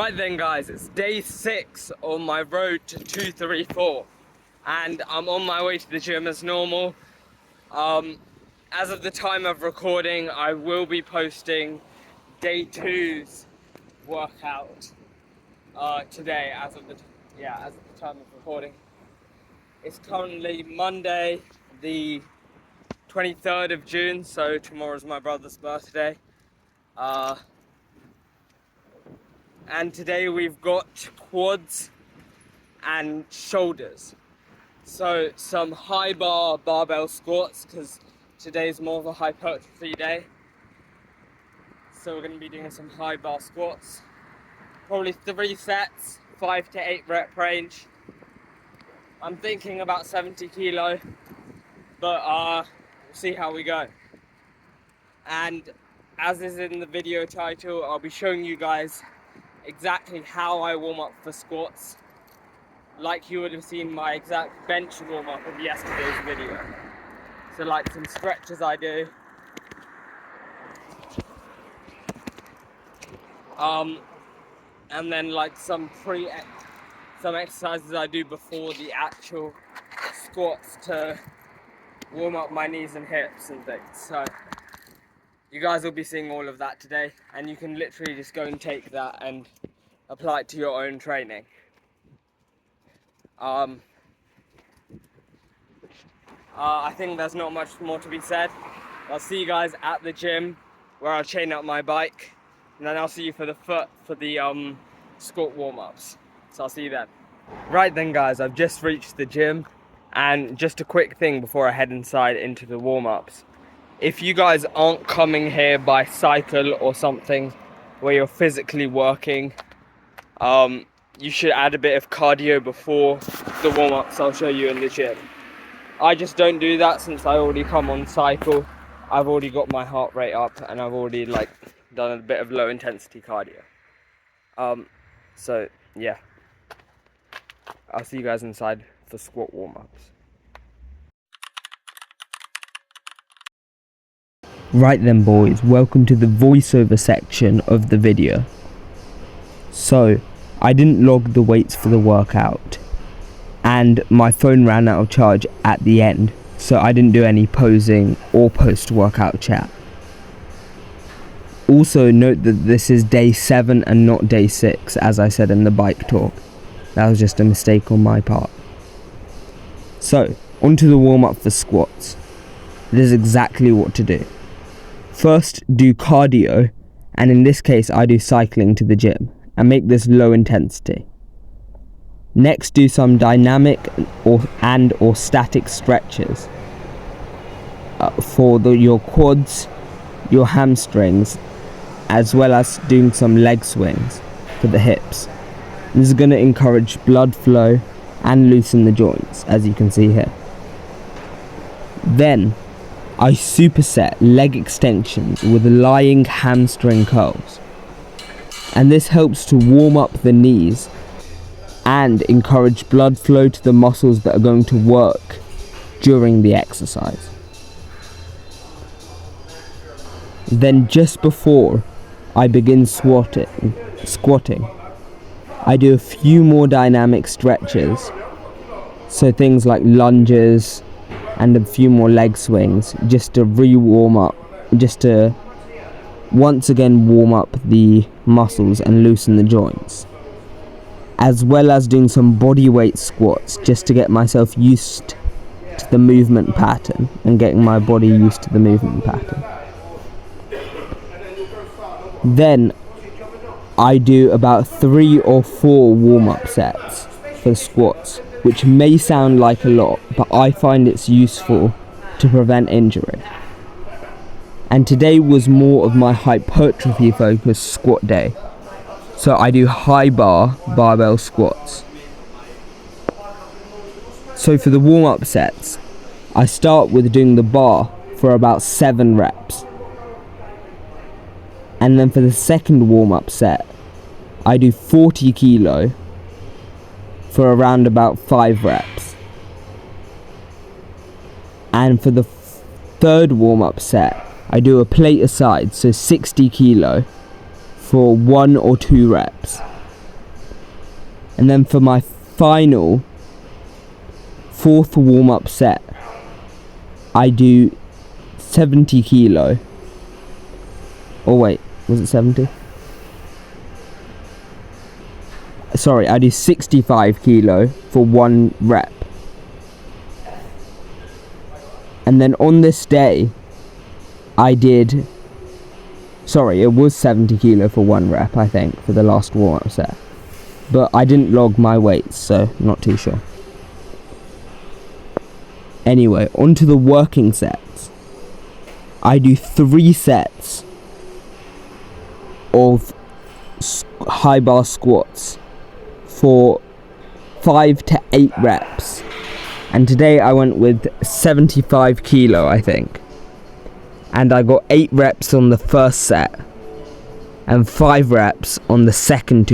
Right then guys, it's day 6 on my road to 234 and I'm on my way to the gym as normal. As of the time of recording, I will be posting day 2's workout today as of the time of recording. It's currently Monday the 23rd of June, so tomorrow's my brother's birthday. And today we've got quads and shoulders. So some high bar barbell squats, because today's more of a hypertrophy day. So we're going to be doing some high bar squats. Probably 3 sets, 5 to 8 rep range. I'm thinking about 70 kilo, but we'll see how we go. And as is in the video title, I'll be showing you guys exactly how I warm up for squats, like you would have seen my exact bench warm up of yesterday's video. So like some stretches I do, and then like some exercises I do before the actual squats to warm up my knees and hips and things. So you guys will be seeing all of that today, and you can literally just go and take that and apply it to your own training. I think there's not much more to be said. I'll see you guys at the gym where I'll chain up my bike, and then I'll see you for the squat warm-ups. So I'll see you then. Right then guys, I've just reached the gym, and just a quick thing before I head inside into the warm-ups. If you guys aren't coming here by cycle or something where you're physically working, you should add a bit of cardio before the warm-ups I'll show you in the gym. I just don't do that since I already come on cycle. I've already got my heart rate up and I've already done a bit of low intensity cardio. So yeah, I'll see you guys inside for squat warm-ups. Right then boys, welcome to the voiceover section of the video. So, I didn't log the weights for the workout, and my phone ran out of charge at the end, so I didn't do any posing or post-workout chat. Also note that this is day 7 and not day 6, as I said in the bike talk. That was just a mistake on my part. So, onto the warm-up for squats. This is exactly what to do. First, do cardio, and in this case I do cycling to the gym, and make this low intensity. Next, do some dynamic or static stretches for your quads, your hamstrings, as well as doing some leg swings for the hips. This is going to encourage blood flow and loosen the joints, as you can see here. Then I superset leg extensions with lying hamstring curls, and this helps to warm up the knees and encourage blood flow to the muscles that are going to work during the exercise. Then just before I begin squatting, I do a few more dynamic stretches, so things like lunges and a few more leg swings, just to warm up, just to once again warm up the muscles and loosen the joints, as well as doing some body weight squats just to get myself used to the movement pattern and getting my body used to the movement pattern. Then I do about 3 or 4 warm-up sets for squats, which may sound like a lot, but I find it's useful to prevent injury. And today was more of my hypertrophy focused squat day, so I do high bar barbell squats. So for the warm-up sets, I start with doing the bar for about 7 reps, and then for the second warm-up set I do 40 kilo for around about 5 reps. And for the third warm-up set, I do a plate aside, so 60 kilo for 1 or 2 reps. And then for my final 4th warm-up set, I do 70 kilo. Oh wait, was it 70? Sorry, I do 65 kilo for 1 rep. And then on this day, I did, sorry, it was 70 kilo for 1 rep, I think, for the last warm-up set. But I didn't log my weights, so not too sure. Anyway, onto the working sets. I do 3 sets of high bar squats for 5 to 8 reps. And today I went with 75 kilo, I think. And I got 8 reps on the first set and 5 reps on the second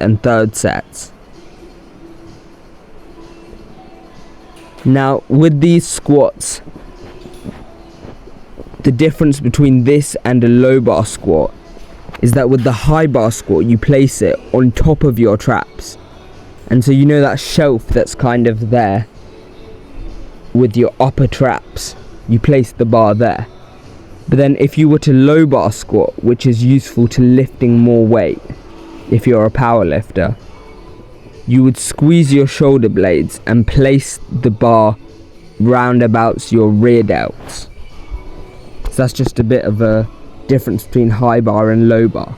and third sets. Now, with these squats, the difference between this and a low bar squat is that with the high bar squat, you place it on top of your traps. And so you know that shelf that's kind of there with your upper traps, you place the bar there. But then if you were to low bar squat, which is useful to lifting more weight if you're a power lifter, you would squeeze your shoulder blades and place the bar roundabouts your rear delts. So that's just a bit of a difference between high bar and low bar.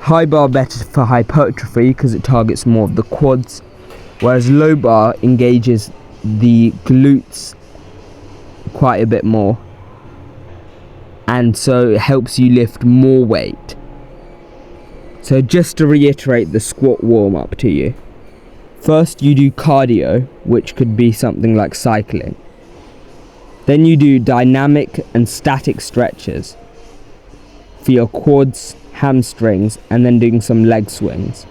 High bar better for hypertrophy because it targets more of the quads, whereas low bar engages the glutes quite a bit more, and so it helps you lift more weight. So just to reiterate the squat warm-up to you. First you do cardio, which could be something like cycling. Then you do dynamic and static stretches for your quads, hamstrings, and then doing some leg swings.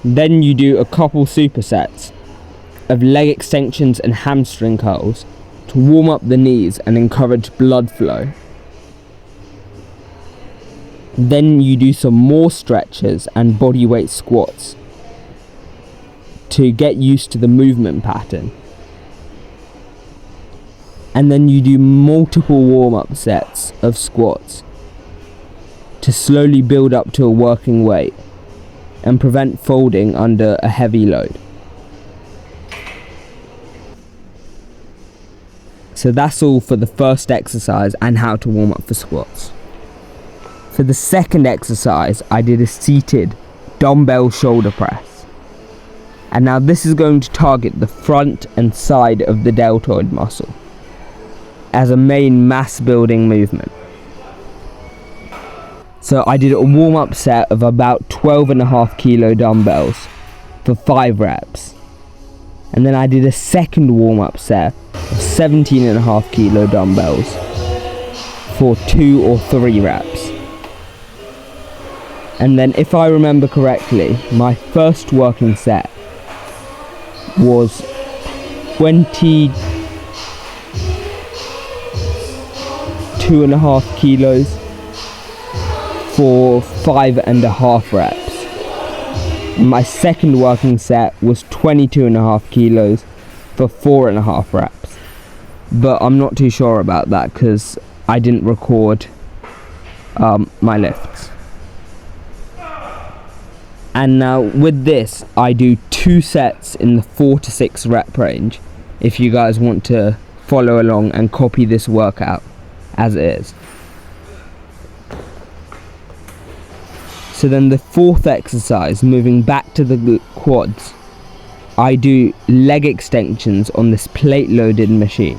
Then you do a couple supersets of leg extensions and hamstring curls to warm up the knees and encourage blood flow. Then you do some more stretches and bodyweight squats to get used to the movement pattern. And then you do multiple warm-up sets of squats to slowly build up to a working weight and prevent folding under a heavy load. So that's all for the first exercise and how to warm up for squats. For the second exercise, I did a seated dumbbell shoulder press. And now this is going to target the front and side of the deltoid muscle as a main mass building movement. So I did a warm-up set of about 12.5 kilo dumbbells for 5 reps. And then I did a second warm-up set of 17.5 kilo dumbbells for 2 or 3 reps. And then if I remember correctly, my first working set was 22.5 kilos for 5.5 reps. My second working set was 22.5 kilos for 4.5 reps. But I'm not too sure about that because I didn't record my lifts. And now with this, I do 2 sets in the 4 to 6 rep range if you guys want to follow along and copy this workout as it is. So then the fourth exercise, moving back to the quads, I do leg extensions on this plate loaded machine.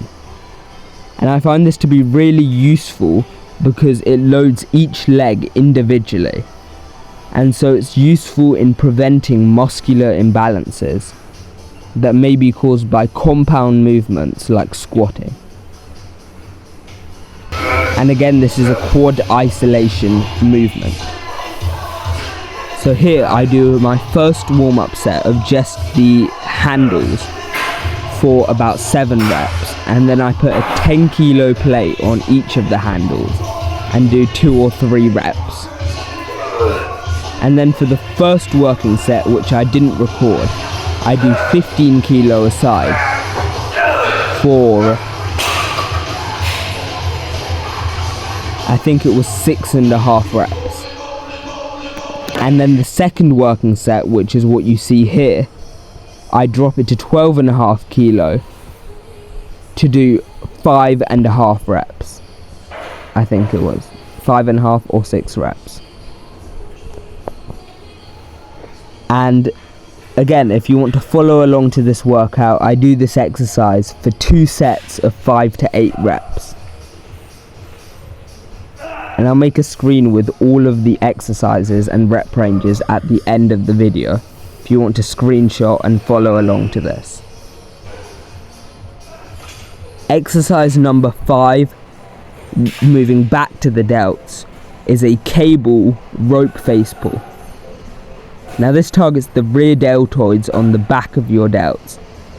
And I find this to be really useful because it loads each leg individually. And so it's useful in preventing muscular imbalances that may be caused by compound movements like squatting. And again, this is a quad isolation movement. So here I do my first warm-up set of just the handles for about 7 reps, and then I put a 10 kilo plate on each of the handles and do 2 or 3 reps. And then for the first working set, which I didn't record, I do 15 kilo aside for, I think it was 6.5 reps. And then the second working set, which is what you see here, I drop it to 12.5 kilo to do 5.5 reps. I think it was 5.5 or 6 reps. And again, if you want to follow along to this workout, I do this exercise for 2 sets of 5 to 8 reps. And I'll make a screen with all of the exercises and rep ranges at the end of the video if you want to screenshot and follow along to this. Exercise number 5, moving back to the delts, is a cable rope face pull. Now this targets the rear deltoids on the back of your delts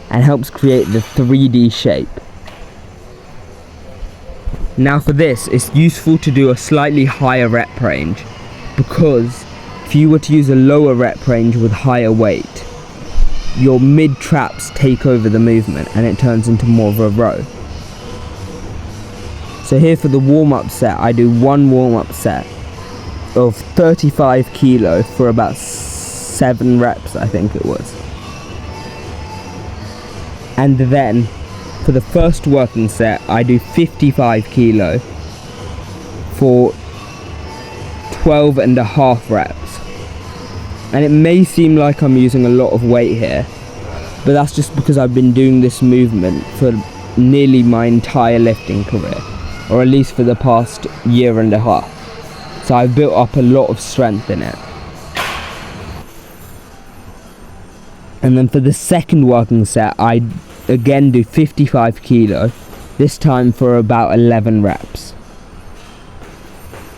and helps create the 3D shape. Now for this, it's useful to do a slightly higher rep range, because if you were to use a lower rep range with higher weight, your mid traps take over the movement and it turns into more of a row. So here for the warm-up set, I do one warm-up set of 35 kilo for about 7 reps, I think it was. And then for the first working set, I do 55 kilo for 12.5 reps. And it may seem like I'm using a lot of weight here, but that's just because I've been doing this movement for nearly my entire lifting career, or at least for the past 1.5 years. So I've built up a lot of strength in it. And then for the second working set, I again do 55 kilo, this time for about 11 reps.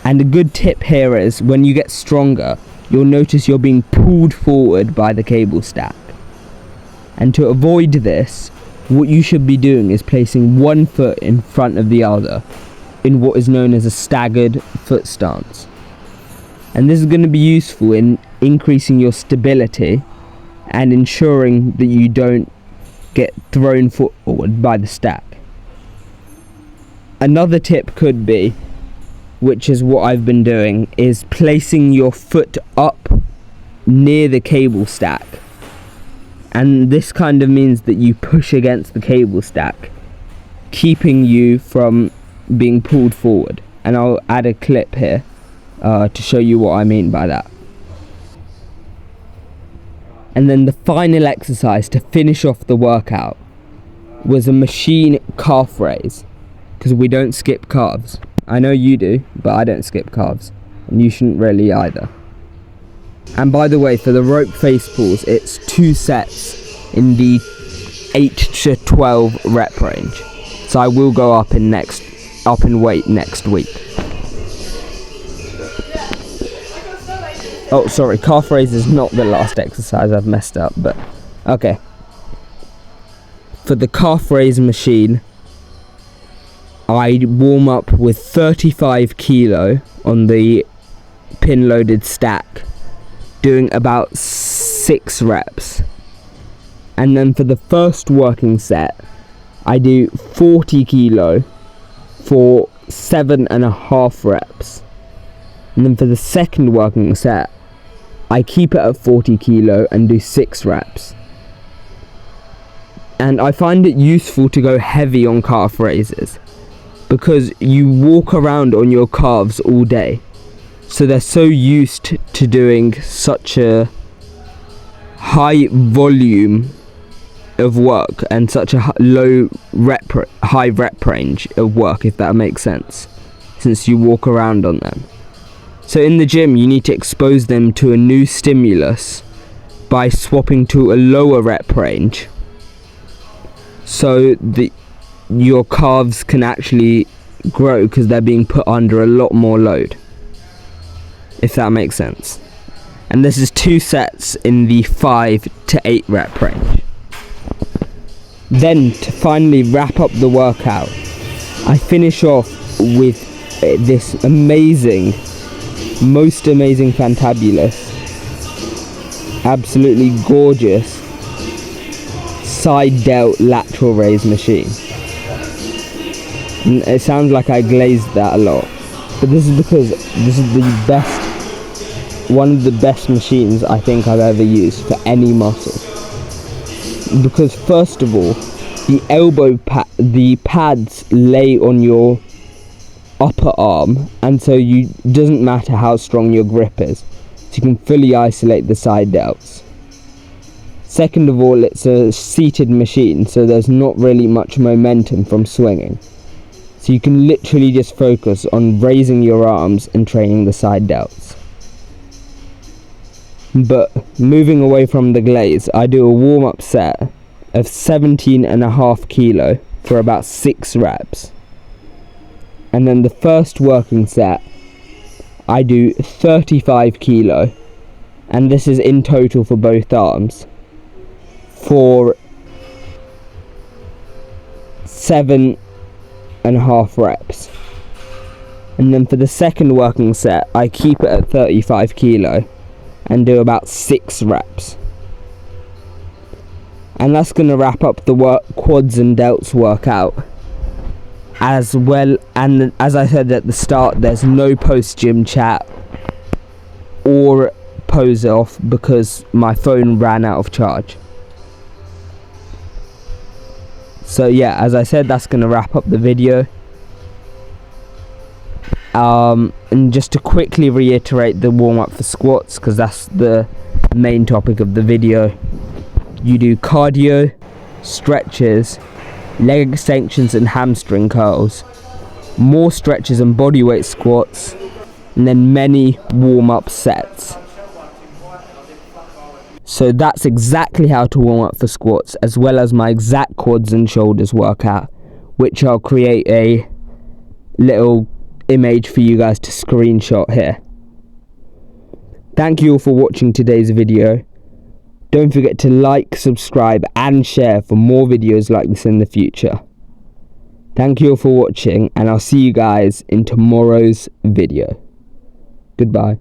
And a good tip here is, when you get stronger, you'll notice you're being pulled forward by the cable stack. And to avoid this, what you should be doing is placing one foot in front of the other in what is known as a staggered foot stance. And this is going to be useful in increasing your stability and ensuring that you don't get thrown forward by the stack. Another tip could be, which is what I've been doing, is placing your foot up near the cable stack. And this kind of means that you push against the cable stack, keeping you from being pulled forward. And I'll add a clip here to show you what I mean by that. And then the final exercise to finish off the workout was a machine calf raise, because we don't skip calves. I know you do, but I don't skip calves, and you shouldn't really either. And by the way, for the rope face pulls, it's 2 sets in the 8 to 12 rep range. So I will go up in weight next week. Oh, sorry, calf raise is not the last exercise, I've messed up, but okay. For the calf raise machine, I warm up with 35 kilo on the pin loaded stack, doing about 6 reps. And then for the first working set, I do 40 kilo for 7.5 reps. And then for the second working set, I keep it at 40 kilo and do 6 reps. And I find it useful to go heavy on calf raises, because you walk around on your calves all day. So they're so used to doing such a high volume of work and such a high rep range of work, if that makes sense, since you walk around on them. So in the gym, you need to expose them to a new stimulus by swapping to a lower rep range, so that your calves can actually grow, because they're being put under a lot more load, if that makes sense. And this is 2 sets in the 5 to 8 rep range. Then, to finally wrap up the workout, I finish off with this amazing, most amazing fantabulous absolutely gorgeous side delt lateral raise machine. And it sounds like I glazed that a lot, but this is because this is the best, one of the best machines I think I've ever used for any muscle. Because first of all, the the pads lay on your upper arm, and so it doesn't matter how strong your grip is, so you can fully isolate the side delts. Second of all, it's a seated machine, so there's not really much momentum from swinging, so you can literally just focus on raising your arms and training the side delts. But moving away from the glaze, I do a warm-up set of 17.5 kilo for about 6 reps. And then the first working set, I do 35 kilo, and this is in total for both arms, for 7.5 reps. And then for the second working set, I keep it at 35 kilo and do about 6 reps. And that's going to wrap up the quads and delts workout. As well, and as I said at the start, there's no post-gym chat or pose off because my phone ran out of charge. So yeah, as I said, that's going to wrap up the video. And just to quickly reiterate the warm-up for squats, because that's the main topic of the video. You do cardio, stretches, leg extensions and hamstring curls, more stretches and bodyweight squats, and then many warm-up sets. So that's exactly how to warm up for squats, as well as my exact quads and shoulders workout, which I'll create a little image for you guys to screenshot here. Thank you all for watching today's video. Don't forget to like, subscribe and share for more videos like this in the future. Thank you all for watching, and I'll see you guys in tomorrow's video. Goodbye.